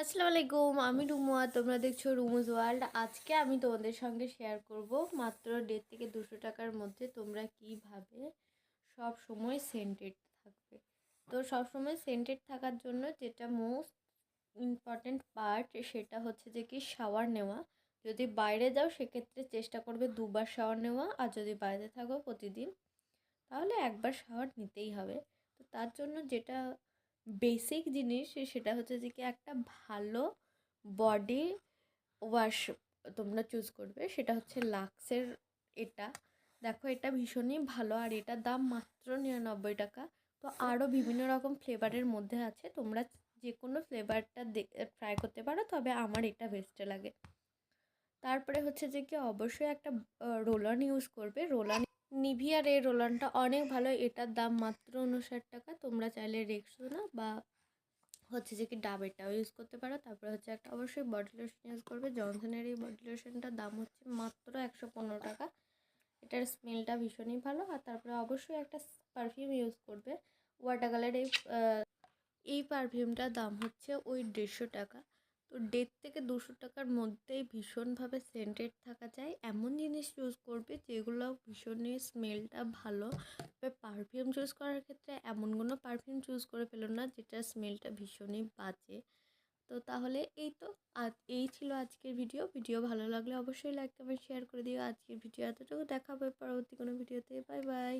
আসসালামু আলাইকুম, আমি রুমুয়া, তোমরা দেখছো রুমুজ ওয়ার্ল্ড। আজকে আমি তোমাদের সঙ্গে শেয়ার করব মাত্র 150 থেকে 200 টাকার মধ্যে তোমরা কিভাবে সব সময় সেন্টেড থাকবে। তো সব সময় সেন্টেড থাকার জন্য যেটা মোস্ট ইম্পর্ট্যান্ট পার্ট সেটা হচ্ছে যে কি শাওয়ার নেওয়া। যদি বাইরে যাও সেক্ষেত্রে চেষ্টা করবে 2বার শাওয়ার নেওয়া, আর যদি বাইরে থাকো প্রতিদিন তাহলে একবার শাওয়ার নিতেই হবে। তো তার জন্য যেটা বেসিক জিনিস সেটা হচ্ছে যে কি একটা ভালো বডি ওয়াশ তোমরা চুজ করবে, সেটা হচ্ছে লাক্সের। এটা দেখো, এটা ভীষণই ভালো আর এটার দাম মাত্র 99 টাকা। তো আরও বিভিন্ন রকম ফ্লেভারের মধ্যে আছে, তোমরা যে কোনো ফ্লেভারটা ট্রাই করতে পারো, তবে আমার এটা বেস্টে লাগে। তারপরে হচ্ছে যে কি অবশ্যই একটা রোলান ইউজ করবে। রোলান নিভিয়ার এই রোলানটা অনেক ভালো, এটার দাম মাত্র 59 টাকা। তোমরা চাইলে রেক্সোনা বা হচ্ছে যে কি ডাবেরটাও ইউজ করতে পারো। তারপরে হচ্ছে একটা অবশ্যই বডি লোশন ইউজ করবে। জনসনের এই বডি লোশনটার দাম হচ্ছে মাত্র 115 টাকা। এটার স্মেলটা ভীষণই ভালো। আর তারপরে অবশ্যই একটা পারফিউম ইউজ করবে, ওয়াটারকালার। এই পারফিউমটার দাম হচ্ছে ওই 150 টাকা। তো 150 থেকে 200 টাকার মধ্যেই ভীষণভাবে সেন্টেড থাকা যায় এমন জিনিস ইউজ করবে যেগুলো ভীষণই স্মেলটা ভালো। তবে পারফিউম চুজ করার ক্ষেত্রে এমন কোনো পারফিউম চুজ করে ফেলো না যেটার স্মেলটা ভীষণই বাজে। তো তাহলে এই তো এই ছিল আজকের ভিডিও ভালো লাগলে অবশ্যই লাইক কমেন্ট শেয়ার করে দিও। আজকের ভিডিও এতটুকু, দেখা হবে পরবর্তী কোনো ভিডিওতে। Bye bye.